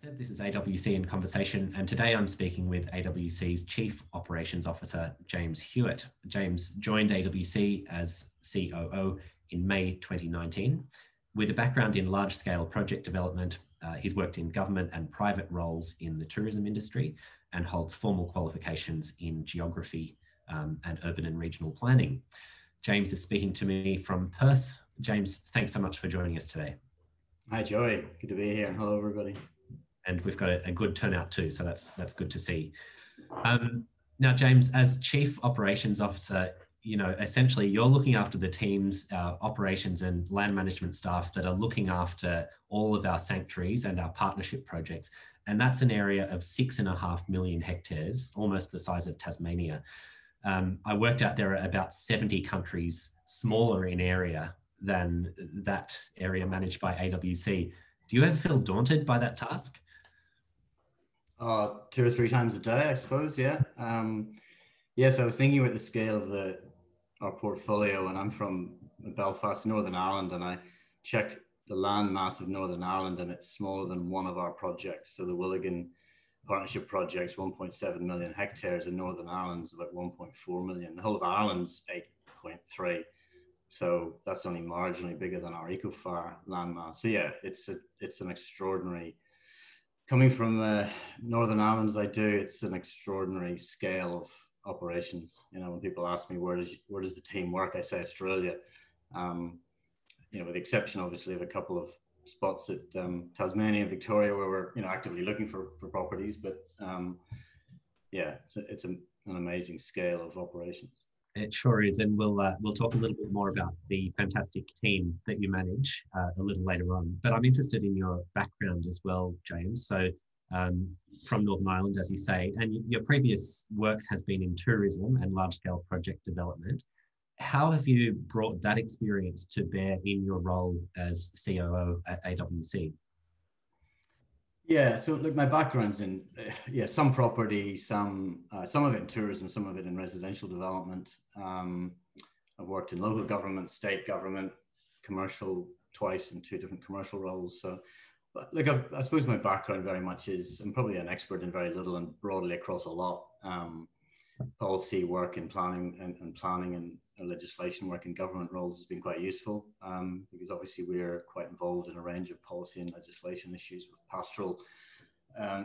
said, this is AWC in Conversation, and today I'm speaking with AWC's Chief Operations Officer, James Hewitt. James joined AWC as COO in May 2019. With a background in large-scale project development, he's worked in government and private roles in the tourism industry and holds formal qualifications in geography and urban and regional planning. James is speaking to me from Perth. James, thanks so much for joining us today. Hi, Joey. Good to be here. Hello, everybody. And we've got a good turnout too, so that's good to see. Now, James, as Chief Operations Officer, essentially you're looking after the teams, our operations and land management staff that are looking after all of our sanctuaries and our partnership projects. And that's an area of 6.5 million hectares, almost the size of Tasmania. I worked out there are about 70 countries smaller in area than that area managed by AWC. Do you ever feel daunted by that task? 2 or 3 times a day, I suppose. Yeah. Yes, I was thinking about the scale of our portfolio, and I'm from Belfast, Northern Ireland, and I checked the land mass of Northern Ireland, and it's smaller than one of our projects. So the Willigan Partnership Project's 1.7 million hectares, and Northern Ireland's about 1.4 million. The whole of Ireland's 8.3. So that's only marginally bigger than our Ecofar landmass. So yeah, it's an extraordinary, coming from Northern Ireland as I do, it's an extraordinary scale of operations. When people ask me where does the team work, I say Australia. With the exception obviously of a couple of spots at Tasmania and Victoria where we're actively looking for properties, but yeah, it's an amazing scale of operations. It sure is, and we'll talk a little bit more about the fantastic team that you manage a little later on. But I'm interested in your background as well, James. So from Northern Ireland, as you say, and your previous work has been in tourism and large-scale project development. How have you brought that experience to bear in your role as COO at AWC? Yeah, so look, my background's in some property, some of it in tourism, some of it in residential development. I've worked in local government, state government, commercial twice in 2 different commercial roles. So, but look, I suppose my background very much is I'm probably an expert in very little and broadly across a lot. Policy work in planning and planning and legislation work in government roles has been quite useful because obviously we're quite involved in a range of policy and legislation issues with pastoral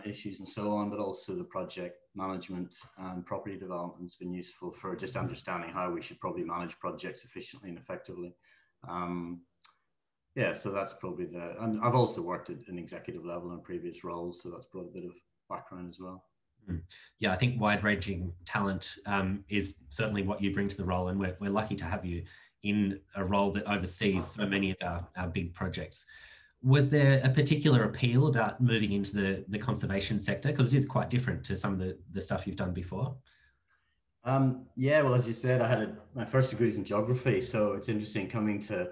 issues and so on, but also the project management and property development has been useful for just understanding how we should probably manage projects efficiently and effectively. Yeah, so that's probably and I've also worked at an executive level in previous roles, so that's brought a bit of background as well. Yeah, I think wide-ranging talent is certainly what you bring to the role, and we're lucky to have you in a role that oversees so many of our big projects. Was there a particular appeal about moving into the conservation sector? Because it is quite different to some of the stuff you've done before. Yeah, well, as you said, I had my first degrees in geography, so it's interesting coming to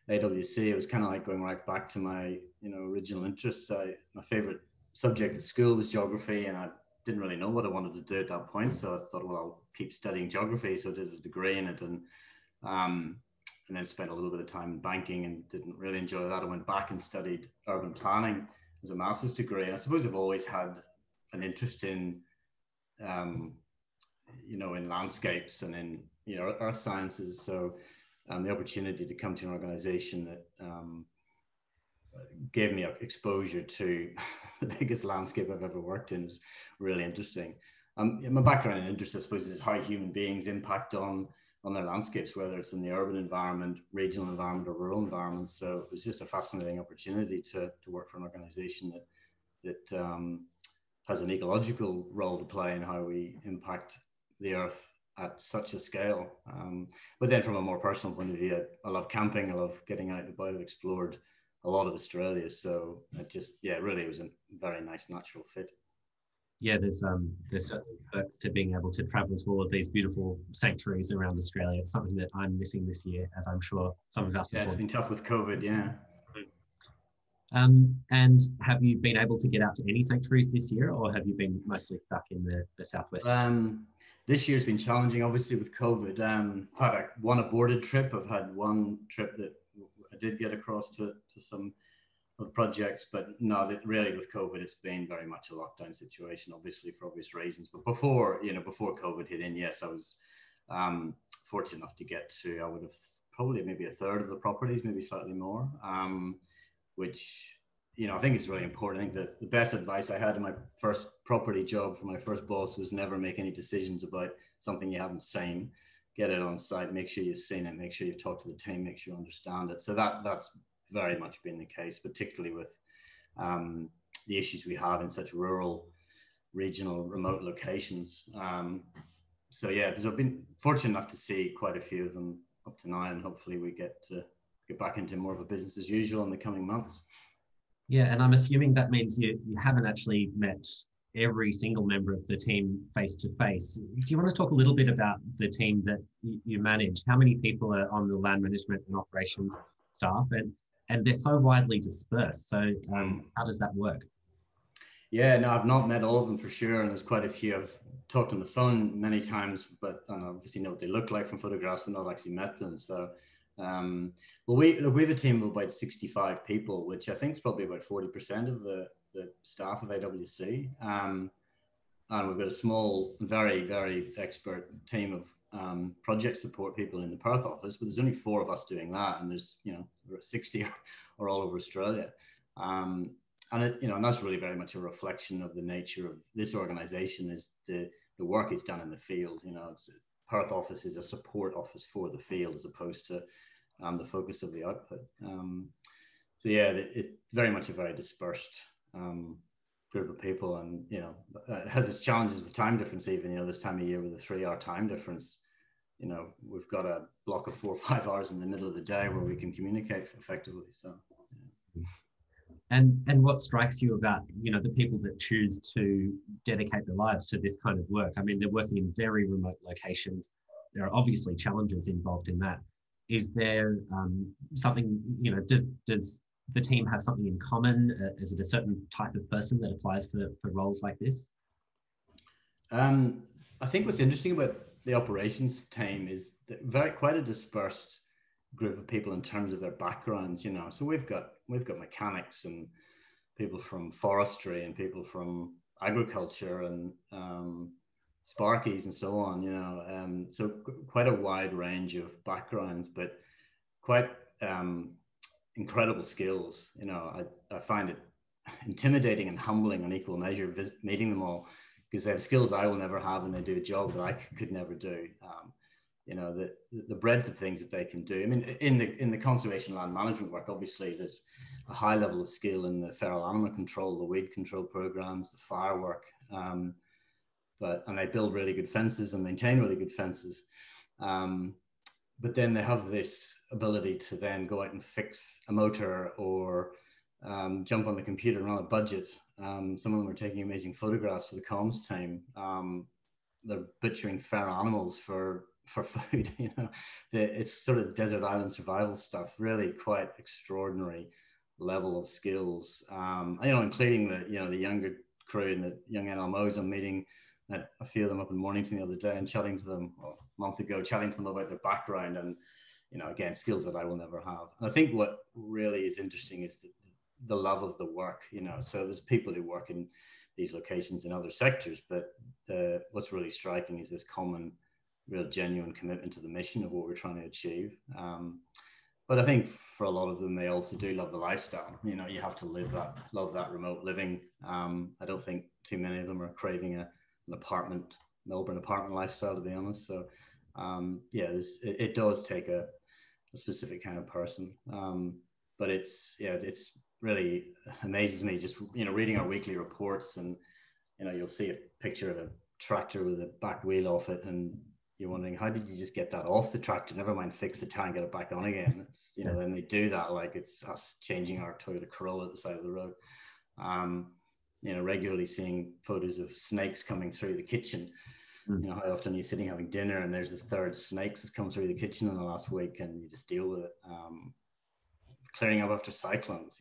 AWC. It was kind of like going right back to my original interests. My favorite subject at school was geography, and I didn't really know what I wanted to do at that point. So I thought, well, I'll keep studying geography. So I did a degree in it and then spent a little bit of time in banking and didn't really enjoy that. I went back and studied urban planning as a master's degree. And I suppose I've always had an interest in, in landscapes and in, earth sciences. So the opportunity to come to an organization that gave me exposure to the biggest landscape I've ever worked in is really interesting. My background and interest, I suppose, is how human beings impact on their landscapes, whether it's in the urban environment, regional environment, or rural environment. So it was just a fascinating opportunity to work for an organization that has an ecological role to play in how we impact the earth at such a scale. But then from a more personal point of view, I love camping. I love getting out and about. I've explored a lot of Australia, so it really was a very nice natural fit. Yeah, there's certainly perks to being able to travel to all of these beautiful sanctuaries around Australia. It's something that I'm missing this year, as I'm sure some of us. Yeah, it's been tough with COVID. Yeah. And have you been able to get out to any sanctuaries this year, or have you been mostly stuck in the southwest? This year's been challenging, obviously, with COVID. I've had one aborted trip. I've had one trip that I did get across to some of projects, but no, that really with COVID, it's been very much a lockdown situation, obviously for obvious reasons. But before, before COVID hit in, yes, I was fortunate enough to get to, I would have probably maybe a third of the properties, maybe slightly more, which, I think it's really important. I think that the best advice I had in my first property job from my first boss was never make any decisions about something you haven't seen. Get it on site, make sure you've seen it, make sure you've talked to the team, make sure you understand it. So that's very much been the case, particularly with the issues we have in such rural, regional, remote locations. So yeah, because I've been fortunate enough to see quite a few of them up to now, and hopefully we get back into more of a business as usual in the coming months. Yeah, and I'm assuming that means you haven't actually met every single member of the team face to face. Do you want to talk a little bit about the team that you manage? How many people are on the land management and operations staff? And they're so widely dispersed. So how does that work? Yeah, no, I've not met all of them for sure. And there's quite a few I've talked on the phone many times, but I obviously know what they look like from photographs, but not actually met them. So, well, we have a team of about 65 people, which I think is probably about 40% of the staff of AWC. And we've got a small, very, very expert team of project support people in the Perth office, but there's only 4 of us doing that, and there's 60 or all over Australia, and and that's really very much a reflection of the nature of this organization. Is the work is done in the field. It's Perth office is a support office for the field as opposed to the focus of the output. So yeah, it's very much a very dispersed group of people, and it has its challenges with time difference. Even this time of year with a 3-hour time difference, we've got a block of 4 or 5 hours in the middle of the day where we can communicate effectively. So and what strikes you about the people that choose to dedicate their lives to this kind of work? I mean, they're working in very remote locations. There are obviously challenges involved in that. Is there something, does the team have something in common? Is it a certain type of person that applies for roles like this? I think what's interesting about the operations team is that quite a dispersed group of people in terms of their backgrounds. So we've got mechanics and people from forestry and people from agriculture and sparkies and so on. So quite a wide range of backgrounds, but quite incredible skills. I find it intimidating and humbling on equal measure meeting them all, because they have skills I will never have, and they do a job that I could never do. The breadth of things that they can do. I mean, in the conservation land management work, obviously there's a high level of skill in the feral animal control, the weed control programs, the fire work, and they build really good fences and maintain really good fences. But then they have this ability to then go out and fix a motor or jump on the computer and run a budget. Some of them are taking amazing photographs for the comms team. They're butchering feral animals for food. It's sort of desert island survival stuff. Really quite extraordinary level of skills. Including the younger crew and the young NLMOs. I'm meeting a few of them up in Mornington the other day and chatting to them a month ago, chatting to them about their background and again, skills that I will never have. And I think what really is interesting is the love of the work. So there's people who work in these locations in other sectors, but what's really striking is this common, real genuine commitment to the mission of what we're trying to achieve. But I think for a lot of them, they also do love the lifestyle. You have to love that remote living. I don't think too many of them are craving an Melbourne apartment lifestyle, to be honest. So it does take a specific kind of person. But it's really amazes me just, reading our weekly reports, and, you'll see a picture of a tractor with a back wheel off it, and you're wondering, how did you just get that off the tractor? Never mind fix the tire and get it back on again. It's, then they do that like it's us changing our Toyota Corolla at the side of the road. Regularly seeing photos of snakes coming through the kitchen. How often you're sitting having dinner and there's the third snake that's come through the kitchen in the last week, and you just deal with it. Clearing up after cyclones.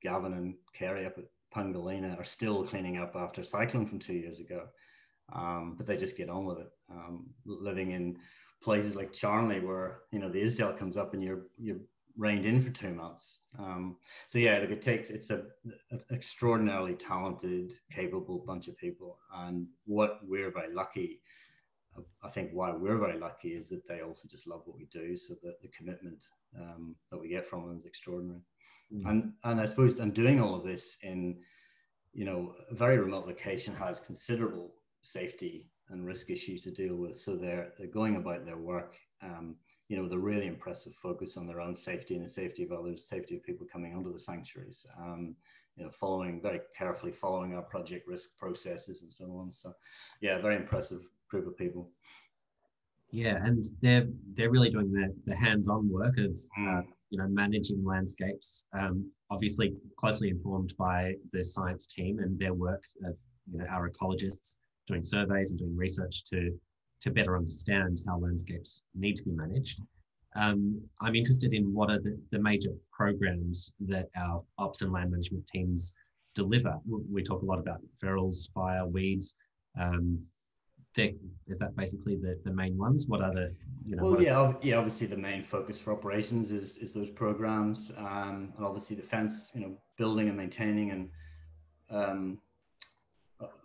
Gavin and Kerry up at Pungalina are still cleaning up after cyclone from 2 years ago. But they just get on with it. Living in places like Charnley, where the Isdale comes up and you're reined in for 2 months. So yeah, look, it's an extraordinarily talented, capable bunch of people. And what we're very lucky, I think why we're very lucky is that they also just love what we do. So that the commitment that we get from them is extraordinary. And I suppose, and doing all of this in, a very remote location has considerable safety and risk issues to deal with. So they're going about their work, with a really impressive focus on their own safety and the safety of others, safety of people coming onto the sanctuaries, very carefully following our project risk processes and so on. So yeah, very impressive group of people. Yeah, and they're really doing the hands-on work of managing landscapes. Obviously, closely informed by the science team and their work of our ecologists doing surveys and doing research to better understand how landscapes need to be managed. I'm interested in what are the major programs that our ops and land management teams deliver. We talk a lot about ferals, fire, weeds. Is that basically the main ones? What are the, obviously the main focus for operations is those programs, and obviously the fence, building and maintaining and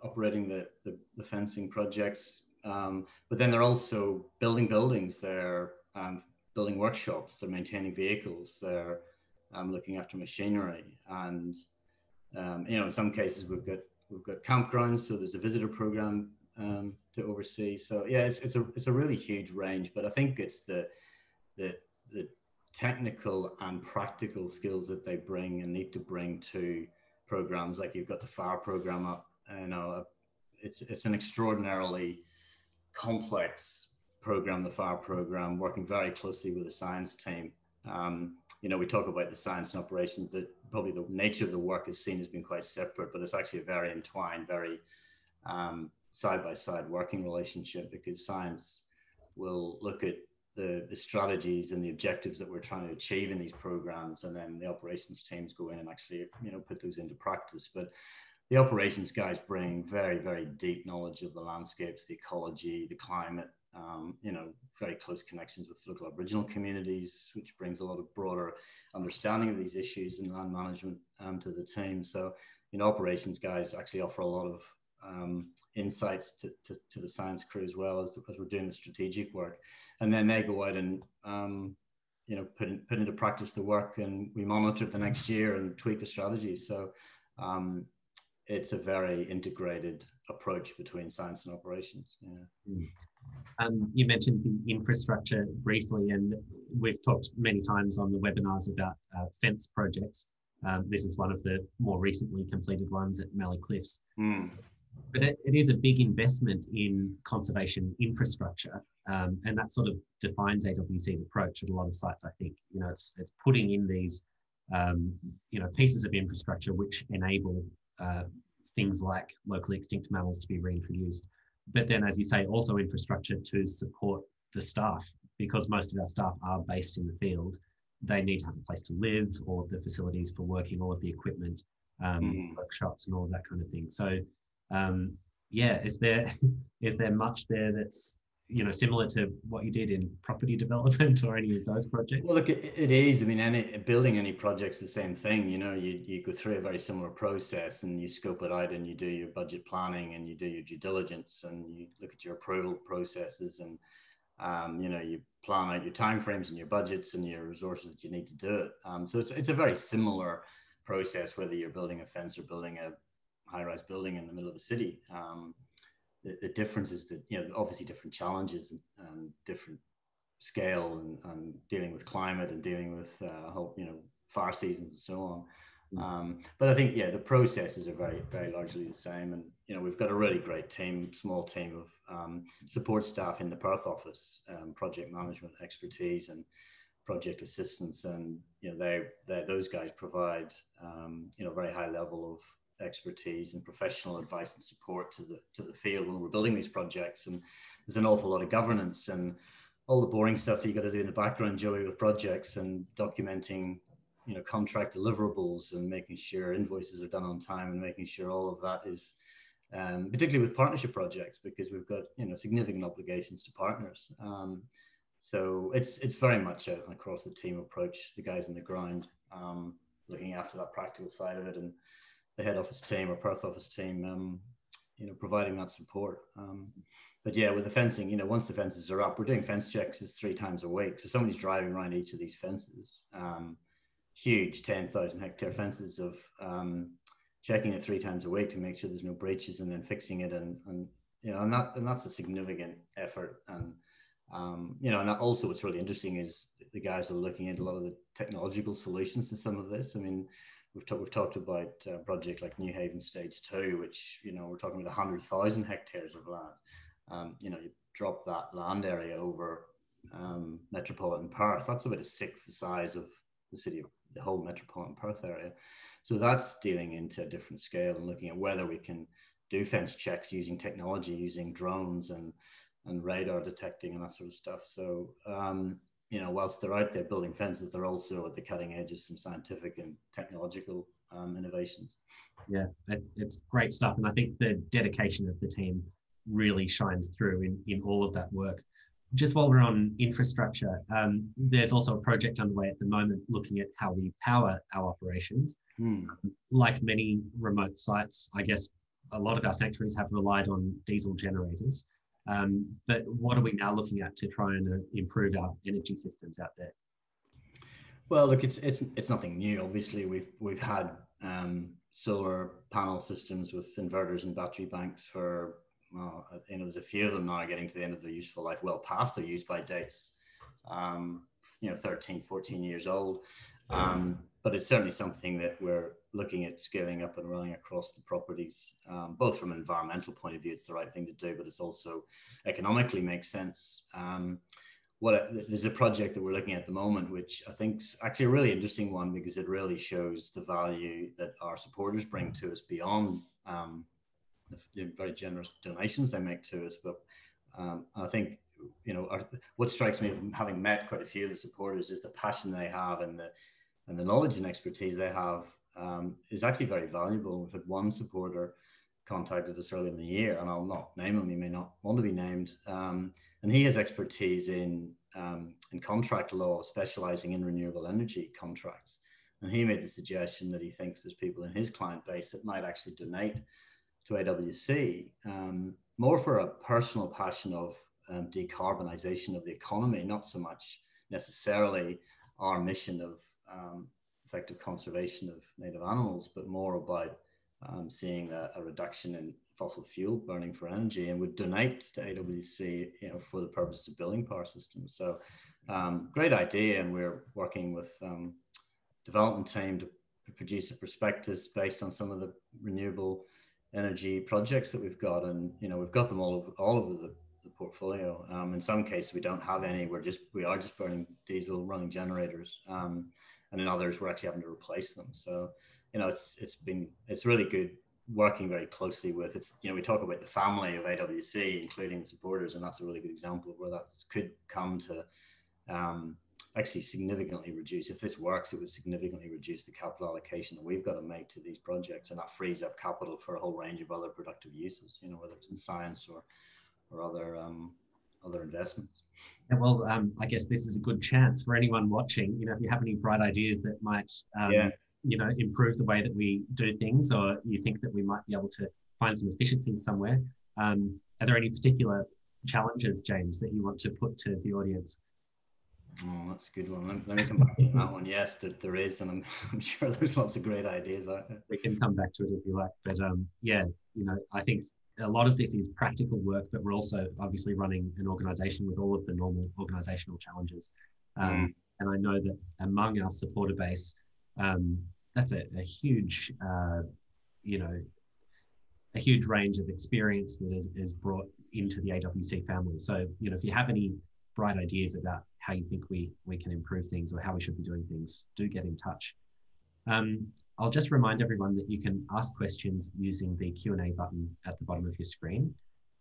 operating the fencing projects. But then they're also building buildings, they're building workshops, they're maintaining vehicles, they're looking after machinery, and in some cases we've got campgrounds, so there's a visitor program to oversee. So yeah, it's a really huge range, but I think it's the technical and practical skills that they bring and need to bring to programs. Like you've got the fire program up, it's an extraordinarily complex program, the fire program, working very closely with the science team. We talk about the science and operations, that probably the nature of the work is seen as being quite separate, but it's actually a very entwined, very side-by-side working relationship, because science will look at the strategies and the objectives that we're trying to achieve in these programs, and then the operations teams go in and actually put those into practice. But the operations guys bring very, very deep knowledge of the landscapes, the ecology, the climate, very close connections with local Aboriginal communities, which brings a lot of broader understanding of these issues in land management to the team. So operations guys actually offer a lot of insights to the science crew as well as we're doing the strategic work, and then they go out and put into practice the work, and we monitor it the next year and tweak the strategy. So it's a very integrated approach between science and operations. You mentioned the infrastructure briefly, and we've talked many times on the webinars about fence projects. This is one of the more recently completed ones at Mallee Cliffs. But it is a big investment in conservation infrastructure, and that sort of defines AWC's approach at a lot of sites. I think it's putting in these pieces of infrastructure which enable things like locally extinct mammals to be reintroduced. But then, as you say, also infrastructure to support the staff, because most of our staff are based in the field. They need to have a place to live, or the facilities for working, all of the equipment, workshops and all of that kind of thing. So is there much there that's similar to what you did in property development or any of those projects? Well, look, it is. I mean, building any project's the same thing. You go through a very similar process, and you scope it out, and you do your budget planning, and you do your due diligence, and you look at your approval processes, and you plan out your timeframes and your budgets and your resources that you need to do it. So it's a very similar process, whether you're building a fence or building a high-rise building in the middle of a city. The difference is that obviously different challenges and different scale, and dealing with climate and dealing with fire seasons and so on. But I think the processes are very, very largely the same. And we've got a really great team, small team of support staff in the Perth office, project management expertise and project assistance, and those guys provide very high level of expertise and professional advice and support to the field when we're building these projects. And there's an awful lot of governance and all the boring stuff that you got to do in the background, Joey, with projects, and documenting contract deliverables and making sure invoices are done on time, and making sure all of that is particularly with partnership projects, because we've got significant obligations to partners. So it's very much an across the team approach. The guys on the ground looking after that practical side of it, and the head office team or Perth office team, providing that support. But yeah, with the fencing, once the fences are up, we're doing fence checks 3 times a week. So somebody's driving around each of these fences, huge 10,000 hectare fences of checking it 3 times a week to make sure there's no breaches, and then fixing it, and that's a significant effort. And also what's really interesting is the guys are looking at a lot of the technological solutions to some of this. I mean, we've talked about a project like New Haven Stage 2, which, we're talking about 100,000 hectares of land. You drop that land area over metropolitan Perth, that's about a sixth the size of the whole metropolitan Perth area. So that's dealing into a different scale and looking at whether we can do fence checks using technology, using drones and radar detecting and that sort of stuff. So, whilst they're out there building fences, they're also at the cutting edge of some scientific and technological innovations. Yeah, it's great stuff. And I think the dedication of the team really shines through in all of that work. Just while we're on infrastructure, there's also a project underway at the moment looking at how we power our operations. Like many remote sites, I guess a lot of our sanctuaries have relied on diesel generators. But what are we now looking at to try and improve our energy systems out there? Well, look, it's nothing new. Obviously, we've had solar panel systems with inverters and battery banks for, there's a few of them now getting to the end of their useful life, well past their use by dates, 13, 14 years old. But it's certainly something that we're looking at scaling up and running across the properties, both from an environmental point of view, it's the right thing to do, but it's also economically makes sense. There's a project that we're looking at the moment, which I think is actually a really interesting one, because it really shows the value that our supporters bring to us beyond the very generous donations they make to us. But I think, what strikes me from having met quite a few of the supporters is the passion they have and the knowledge and expertise they have is actually very valuable. We've had one supporter contacted us early in the year, and I'll not name him, he may not want to be named, and he has expertise in contract law, specializing in renewable energy contracts. And he made the suggestion that he thinks there's people in his client base that might actually donate to AWC, more for a personal passion of decarbonization of the economy, not so much necessarily our mission of effective conservation of native animals, but more about seeing a reduction in fossil fuel burning for energy, and would donate to AWC, for the purposes of building power systems. So great idea, and we're working with development team to produce a prospectus based on some of the renewable energy projects that we've got, and we've got them all over the portfolio. In some cases we don't have any, we are just burning diesel running generators, and in others we're actually having to replace them. So it's really good working very closely with, we talk about the family of AWC, including the supporters, and that's a really good example of where that could come to actually significantly reduce. If this works, it would significantly reduce the capital allocation that we've got to make to these projects, and that frees up capital for a whole range of other productive uses, whether it's in science or other investments. Yeah, well, I guess this is a good chance for anyone watching. If you have any bright ideas that might, improve the way that we do things, or you think that we might be able to find some efficiencies somewhere, are there any particular challenges, James, that you want to put to the audience? Oh, that's a good one. Let me come back to that one. Yes, there is, and I'm sure there's lots of great ideas out there. We can come back to it if you like, but I think a lot of this is practical work, but we're also obviously running an organization with all of the normal organizational challenges. And I know that among our supporter base, that's a huge, a huge range of experience that is brought into the AWC family. So, if you have any bright ideas about how you think we can improve things or how we should be doing things, do get in touch. I'll just remind everyone that you can ask questions using the Q&A button at the bottom of your screen.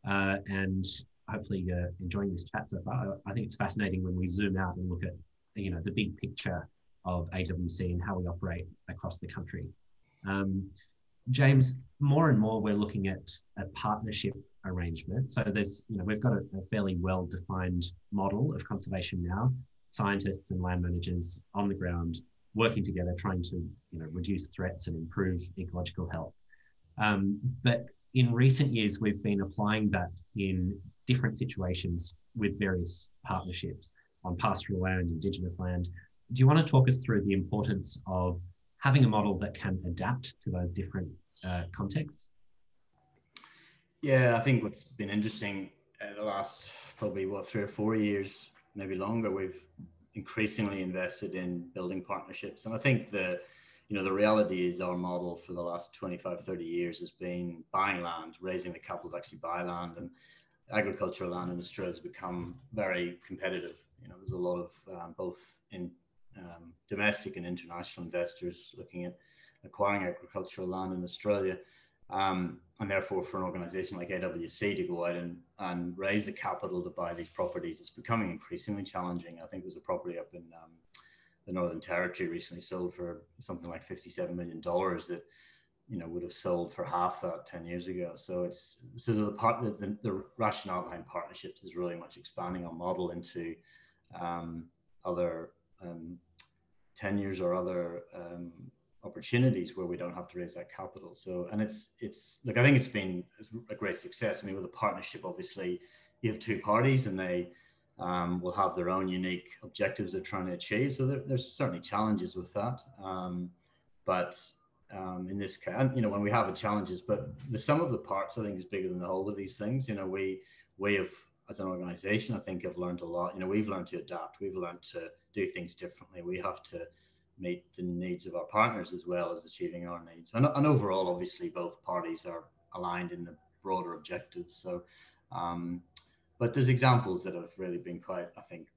And hopefully you're enjoying this chat so far. I think it's fascinating when we zoom out and look at, the big picture of AWC and how we operate across the country. James, more and more we're looking at a partnership arrangement. So there's, we've got a fairly well-defined model of conservation now. Scientists and land managers on the ground working together, trying to, reduce threats and improve ecological health. But in recent years, we've been applying that in different situations with various partnerships on pastoral land, Indigenous land. Do you want to talk us through the importance of having a model that can adapt to those different contexts? Yeah, I think what's been interesting the last probably 3 or 4 years, maybe longer, we've increasingly invested in building partnerships. And I think the reality is our model for the last 25, 30 years has been buying land, raising the capital to actually buy land, and agricultural land in Australia has become very competitive. There's a lot of both in domestic and international investors looking at acquiring agricultural land in Australia. And therefore, for an organization like AWC to go out and raise the capital to buy these properties, it's becoming increasingly challenging. I think there's a property up in the Northern Territory recently sold for something like $57 million that would have sold for half that 10 years ago. So the rationale behind partnerships is really much expanding our model into other tenures or other opportunities where we don't have to raise that capital. So, and it's like, I think it's been a great success. I mean, with a partnership, obviously you have two parties and they will have their own unique objectives they're trying to achieve. So there's certainly challenges with that. But in this case, when we have challenges, but the sum of the parts, I think, is bigger than the whole with these things. We have, as an organization, I think have learned a lot. We've learned to adapt. We've learned to do things differently. We have to meet the needs of our partners as well as achieving our needs. And overall, obviously, both parties are aligned in the broader objectives. So, but there's examples that have really been quite, I think,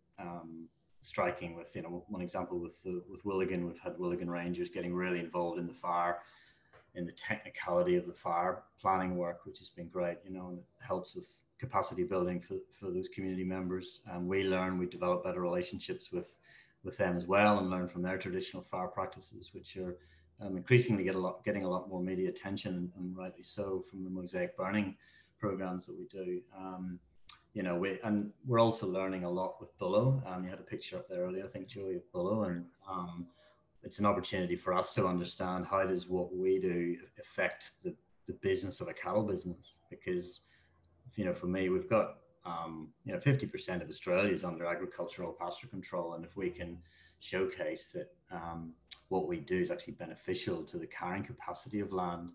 striking. With one example with Willigan, we've had Willigan Rangers getting really involved in the fire, in the technicality of the fire planning work, which has been great. And it helps with capacity building for those community members. And we develop better relationships with them as well, and learn from their traditional fire practices, which are increasingly getting a lot more media attention, and rightly so, from the mosaic burning programs that we do. We're also learning a lot with Bullow. You had a picture up there earlier, I think, Joey, of Bullow, and it's an opportunity for us to understand how does what we do affect the business of a cattle business. Because for me, we've got 50% of Australia is under agricultural pasture control, and if we can showcase that what we do is actually beneficial to the carrying capacity of land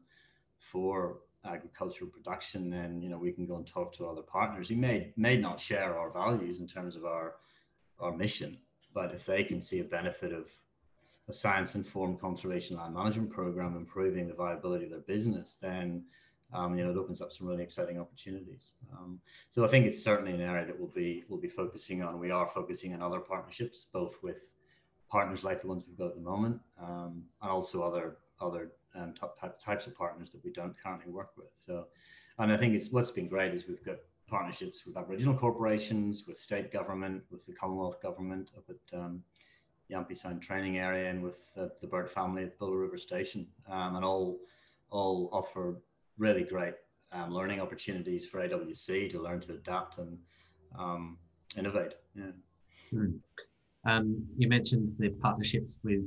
for agricultural production, then we can go and talk to other partners who may not share our values in terms of our mission, but if they can see a benefit of a science-informed conservation land management program improving the viability of their business, then it opens up some really exciting opportunities. So I think it's certainly an area that we'll be focusing on. We are focusing on other partnerships, both with partners like the ones we've got at the moment, and also other types of partners that we don't currently work with. So, and I think what's been great is we've got partnerships with Aboriginal corporations, with state government, with the Commonwealth government up at Yampi Sound Training Area, and with the bird family at Buller River Station, and all offer really great learning opportunities for AWC to learn to adapt and innovate. Yeah. You mentioned the partnerships with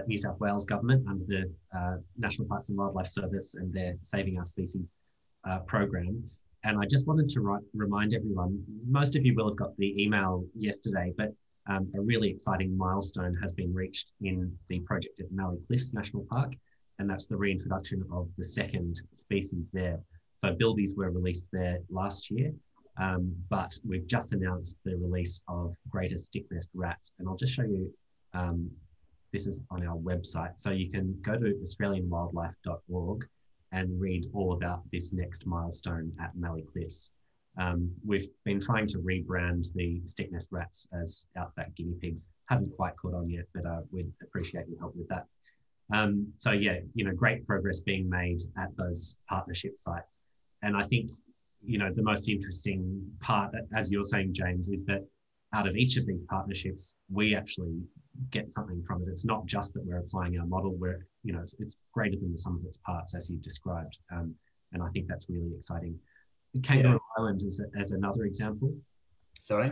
New South Wales government under the National Parks and Wildlife Service and their Saving Our Species program. And I just wanted to remind everyone, most of you will have got the email yesterday, but a really exciting milestone has been reached in the project at Mallee Cliffs National Park, and that's the reintroduction of the second species there. So bilbies were released there last year, but we've just announced the release of greater stick-nest rats. And I'll just show you, this is on our website. So you can go to australianwildlife.org and read all about this next milestone at Mallee Cliffs. We've been trying to rebrand the stick-nest rats as outback guinea pigs. Hasn't quite caught on yet, but we'd appreciate your help with that. So yeah, great progress being made at those partnership sites. And I think, the most interesting part, as you're saying, James, is that out of each of these partnerships, we actually get something from it. It's not just that we're applying our model, it's greater than the sum of its parts, as you described. And I think that's really exciting. Kangaroo Island is as another example. Sorry?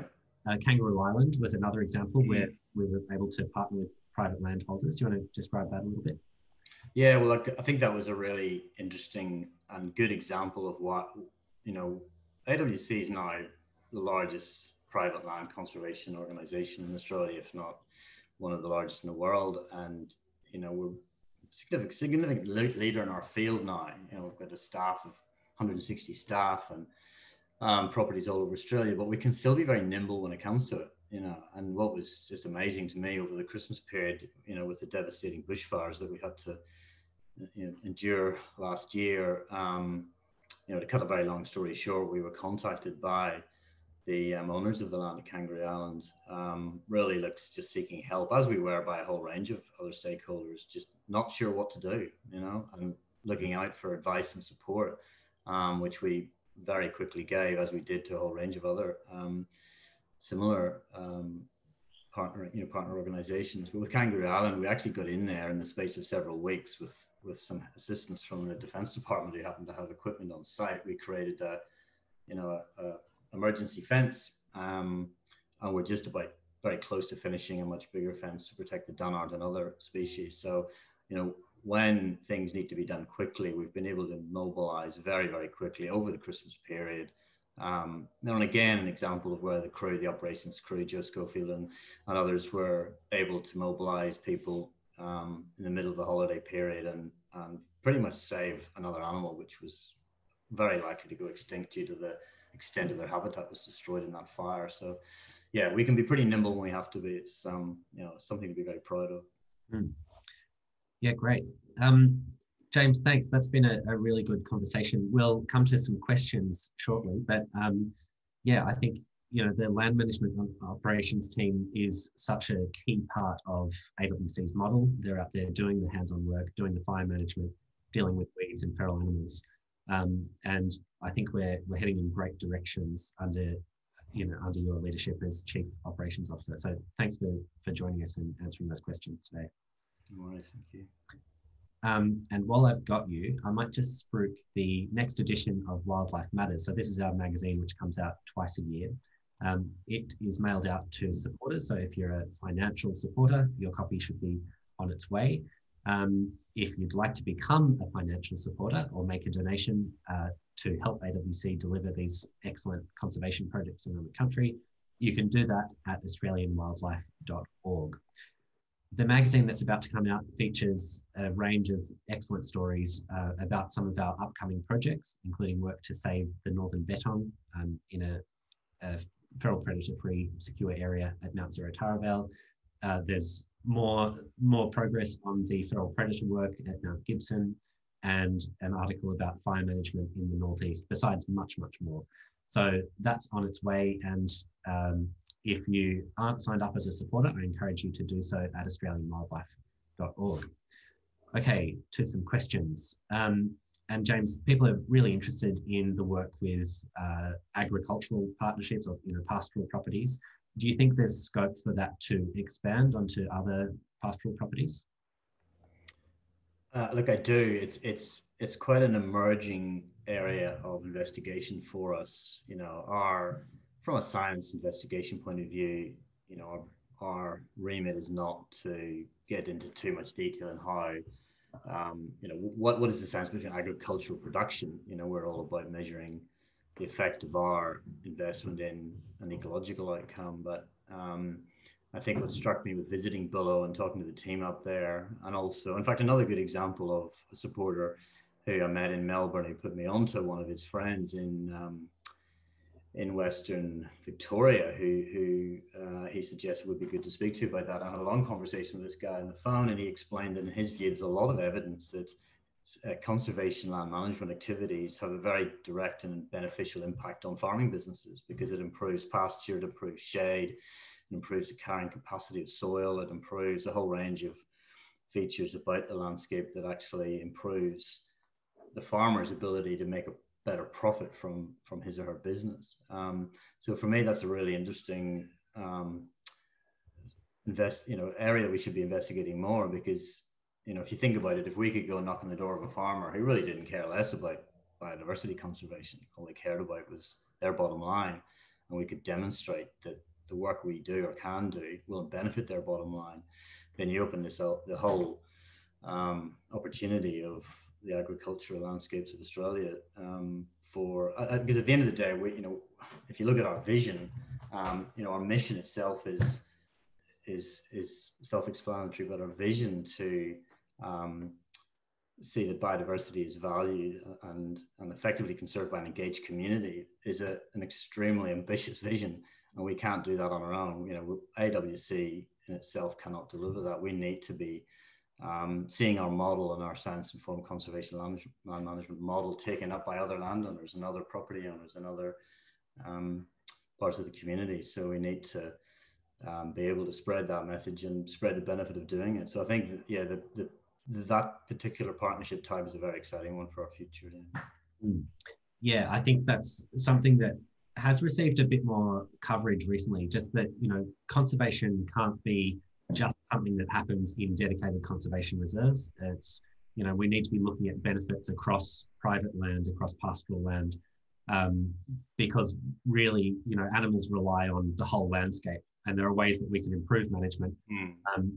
Kangaroo Island was another example where we were able to partner with private landholders. Do you want to describe that a little bit? Yeah, well, I think that was a really interesting and good example of what, AWC is now the largest private land conservation organization in Australia, if not one of the largest in the world. And, we're significant leader in our field now. We've got a staff of 160 staff and properties all over Australia, but we can still be very nimble when it comes to it. And what was just amazing to me over the Christmas period, with the devastating bushfires that we had to endure last year. To cut a very long story short, we were contacted by the owners of the land at Kangaroo Island, really just seeking help, as we were by a whole range of other stakeholders, just not sure what to do, and looking out for advice and support, which we very quickly gave, as we did to a whole range of other similar partner organizations. But with Kangaroo Island, we actually got in there in the space of several weeks with some assistance from the Defense Department, who happened to have equipment on site. We created a emergency fence, and we're just about very close to finishing a much bigger fence to protect the dunnart and other species. So, when things need to be done quickly, we've been able to mobilize very, very quickly over the Christmas period. And again, an example of where the operations crew, Joe Schofield and others, were able to mobilize people in the middle of the holiday period and pretty much save another animal, which was very likely to go extinct due to the extent of their habitat was destroyed in that fire. So, yeah, we can be pretty nimble when we have to be. It's something to be very proud of. Yeah, great. James, thanks. That's been a really good conversation. We'll come to some questions shortly, but I think the land management operations team is such a key part of AWC's model. They're out there doing the hands-on work, doing the fire management, dealing with weeds and feral animals, and I think we're heading in great directions under your leadership as Chief Operations Officer. So thanks for joining us and answering those questions today. No worries, thank you. And while I've got you, I might just spruik the next edition of Wildlife Matters. So this is our magazine, which comes out twice a year. It is mailed out to supporters. So if you're a financial supporter, your copy should be on its way. If you'd like to become a financial supporter or make a donation to help AWC deliver these excellent conservation projects around the country, you can do that at australianwildlife.org. The magazine that's about to come out features a range of excellent stories about some of our upcoming projects, including work to save the northern bettong in a feral predator-free secure area at Mount Zero Taravale. There's more progress on the feral predator work at Mount Gibson, and an article about fire management in the northeast, besides much, much more. So that's on its way, and if you aren't signed up as a supporter, I encourage you to do so at australianwildlife.org. Okay, to some questions. And James, people are really interested in the work with agricultural partnerships or pastoral properties. Do you think there's scope for that to expand onto other pastoral properties? Look, I do. It's quite an emerging area of investigation for us. From a science investigation point of view, our remit is not to get into too much detail in how, what is the science behind agricultural production? We're all about measuring the effect of our investment in an ecological outcome. But I think what struck me with visiting Billow and talking to the team up there, and also, in fact, another good example of a supporter who I met in Melbourne, who put me onto one of his friends in Western Victoria, who he suggested would be good to speak to about that. I had a long conversation with this guy on the phone, and he explained that in his view, there's a lot of evidence that conservation land management activities have a very direct and beneficial impact on farming businesses, because it improves pasture, it improves shade, it improves the carrying capacity of soil, it improves a whole range of features about the landscape that actually improves the farmer's ability to make a better profit from his or her business. So for me, that's a really interesting area we should be investigating more, because if you think about it, if we could go knock on the door of a farmer who really didn't care less about biodiversity conservation. All they cared about was their bottom line, and we could demonstrate that the work we do or can do will benefit their bottom line. Then you open this up, the whole opportunity of the agricultural landscapes of Australia for because at the end of the day, we, if you look at our vision, our mission itself is self-explanatory, but our vision to see that biodiversity is valued and effectively conserved by an engaged community is an extremely ambitious vision, and we can't do that on our own. AWC in itself cannot deliver that. We need to be seeing our model and our science-informed conservation land management model taken up by other landowners and other property owners and other parts of the community. So we need to be able to spread that message and spread the benefit of doing it. So I think that particular partnership type is a very exciting one for our future. Yeah, I think that's something that has received a bit more coverage recently, just that, conservation can't be just something that happens in dedicated conservation reserves. It's, we need to be looking at benefits across private land, across pastoral land, because really, animals rely on the whole landscape. And there are ways that we can improve management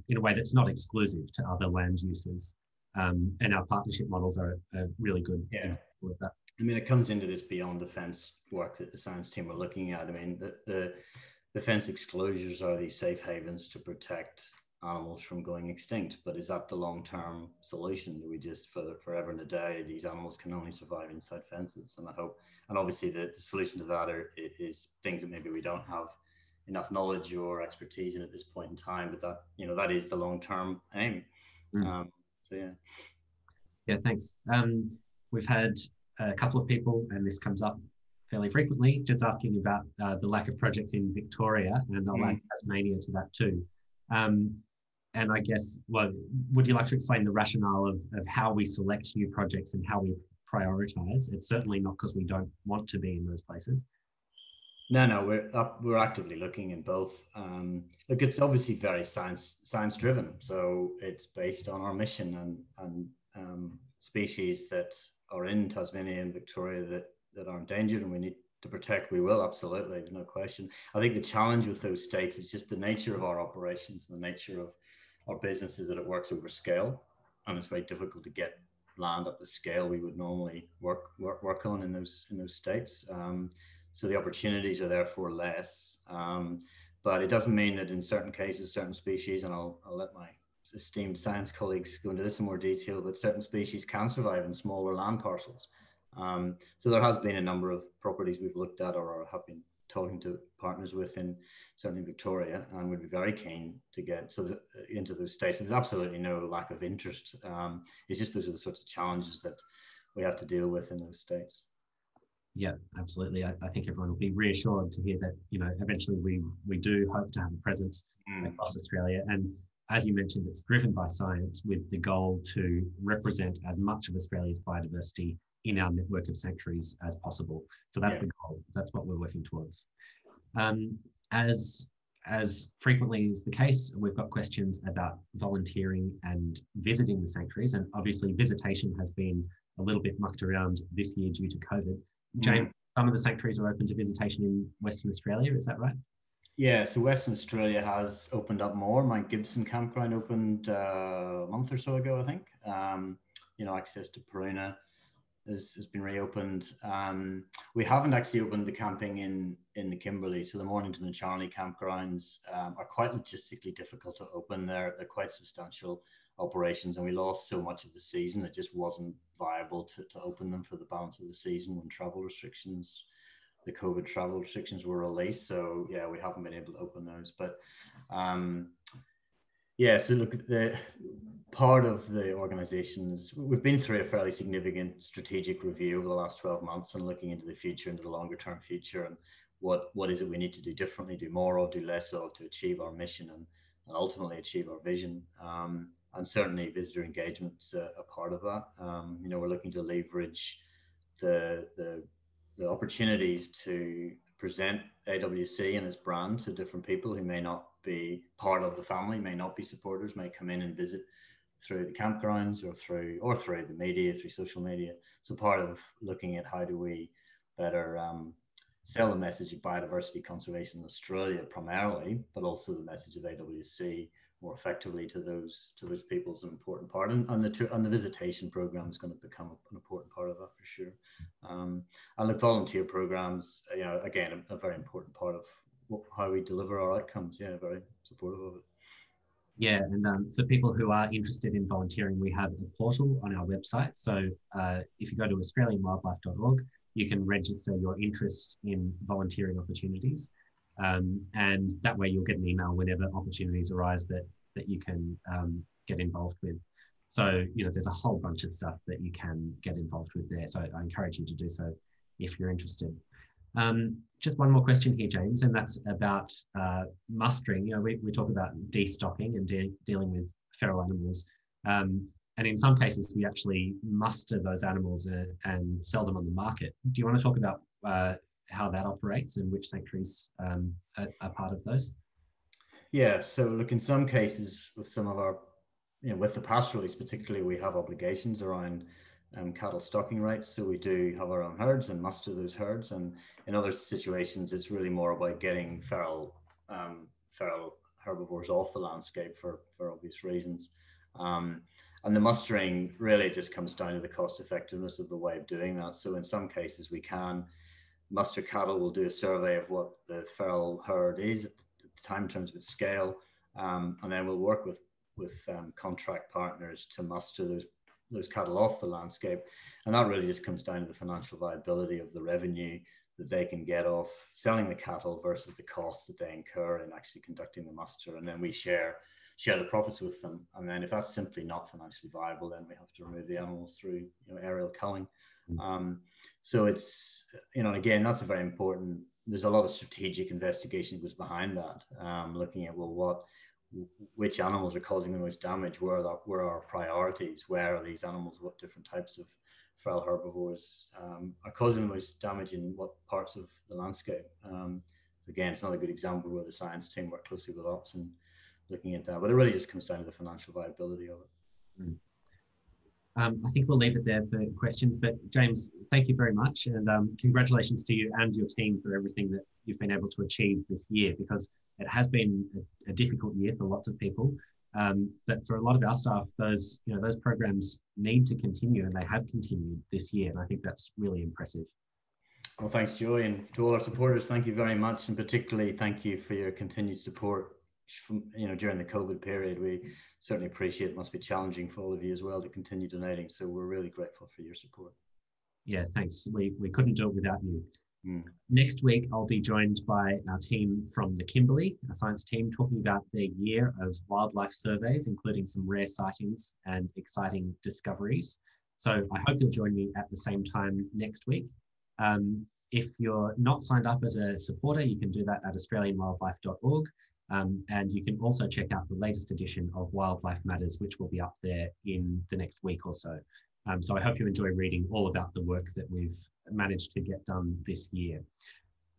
in a way that's not exclusive to other land uses. And our partnership models are a really good example of that. I mean, it comes into this beyond the fence work that the science team are looking at. I mean, the fence exclosures are these safe havens to protect animals from going extinct. But is that the long-term solution? Do we just forever and a day, these animals can only survive inside fences? And I hope, and obviously the solution to that is things that maybe we don't have enough knowledge or expertise in at this point in time, but that, that is the long-term aim. So yeah. Yeah, thanks. We've had a couple of people, and this comes up fairly frequently, just asking about the lack of projects in Victoria, and I'll add Tasmania to that too. And I guess, would you like to explain the rationale of how we select new projects and how we prioritize? It's certainly not because we don't want to be in those places. No, we're actively looking in both. Look, it's obviously very science driven, so it's based on our mission and species that are in Tasmania and Victoria that are endangered and we need to protect. We will, absolutely, there's no question. I think the challenge with those states is just the nature of our operations and the nature of our business is that it works over scale, and it's very difficult to get land at the scale we would normally work on in those states. So the opportunities are therefore less, but it doesn't mean that in certain cases, certain species, and I'll let my esteemed science colleagues go into this in more detail, but certain species can survive in smaller land parcels. So there has been a number of properties we've looked at or have been talking to partners with in certainly Victoria, and we'd be very keen to get into those states. There's absolutely no lack of interest. It's just those are the sorts of challenges that we have to deal with in those states. Yeah, absolutely. I think everyone will be reassured to hear that, eventually we do hope to have a presence across Australia. And as you mentioned, it's driven by science with the goal to represent as much of Australia's biodiversity in our network of sanctuaries as possible. So that's the goal. That's what we're working towards. As frequently is the case, we've got questions about volunteering and visiting the sanctuaries. And obviously visitation has been a little bit mucked around this year due to COVID. James, some of the sanctuaries are open to visitation in Western Australia, is that right? Yeah, so Western Australia has opened up more. Mount Gibson campground opened a month or so ago, I think. Access to Purina has been reopened. We haven't actually opened the camping in the Kimberley, so the Mornington and Charnley campgrounds are quite logistically difficult to open. They're quite substantial operations, and we lost so much of the season. It just wasn't viable to open them for the balance of the season when the COVID travel restrictions were released. So yeah, we haven't been able to open those. But so look, the part of the organizations, we've been through a fairly significant strategic review over the last 12 months and looking into the future, into the longer term future, and what is it we need to do differently, do more or do less of to achieve our mission and ultimately achieve our vision. And certainly visitor engagement's a part of that. We're looking to leverage the opportunities to present AWC and its brand to different people who may not be part of the family, may not be supporters, may come in and visit through the campgrounds or through the media, through social media. So part of looking at how do we better sell the message of biodiversity conservation in Australia primarily, but also the message of AWC more effectively to those people is an important part, and the visitation program is going to become an important part of that for sure. And the volunteer programs, again, a very important part of how we deliver our outcomes. Yeah, very supportive of it. Yeah, and for people who are interested in volunteering, we have a portal on our website. So if you go to australianwildlife.org, you can register your interest in volunteering opportunities. And that way you'll get an email whenever opportunities arise that you can get involved with. So, there's a whole bunch of stuff that you can get involved with there. So I encourage you to do so if you're interested. Just one more question here, James, and that's about mustering. We talk about destocking and dealing with feral animals. And in some cases, we actually muster those animals and sell them on the market. Do you want to talk about how that operates and which sanctuaries are part of those? Yeah, so look, in some cases with some of our, with the pastoralists particularly, we have obligations around cattle stocking rights. So we do have our own herds and muster those herds. And in other situations, it's really more about getting feral herbivores off the landscape for obvious reasons. And the mustering really just comes down to the cost effectiveness of the way of doing that. So in some cases we can muster cattle. We'll do a survey of what the feral herd is at the time in terms of its scale. And then we'll work with contract partners to muster those cattle off the landscape. And that really just comes down to the financial viability of the revenue that they can get off selling the cattle versus the costs that they incur in actually conducting the muster. And then we share the profits with them. And then if that's simply not financially viable, then we have to remove the animals through aerial culling. So it's, again, that's a very important, there's a lot of strategic investigation that goes behind that, looking at, which animals are causing the most damage, where are our priorities, where are these animals, what different types of feral herbivores are causing the most damage in what parts of the landscape. Again, it's not a good example where the science team work closely with ops and looking at that, but it really just comes down to the financial viability of it. I think we'll leave it there for questions, but James, thank you very much, and congratulations to you and your team for everything that you've been able to achieve this year, because it has been a difficult year for lots of people, but for a lot of our staff, those programs need to continue, and they have continued this year, and I think that's really impressive. Well, thanks, Joey, and to all our supporters, thank you very much, and particularly thank you for your continued support from, during the COVID period. We certainly appreciate it. Must be challenging for all of you as well to continue donating. So we're really grateful for your support. Yeah, thanks. We couldn't do it without you. Next week, I'll be joined by our team from the Kimberley, a science team, talking about their year of wildlife surveys, including some rare sightings and exciting discoveries. So I hope you'll join me at the same time next week. If you're not signed up as a supporter, you can do that at australianwildlife.org. And you can also check out the latest edition of Wildlife Matters, which will be up there in the next week or so. So I hope you enjoy reading all about the work that we've managed to get done this year.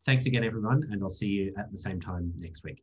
Thanks again, everyone, and I'll see you at the same time next week.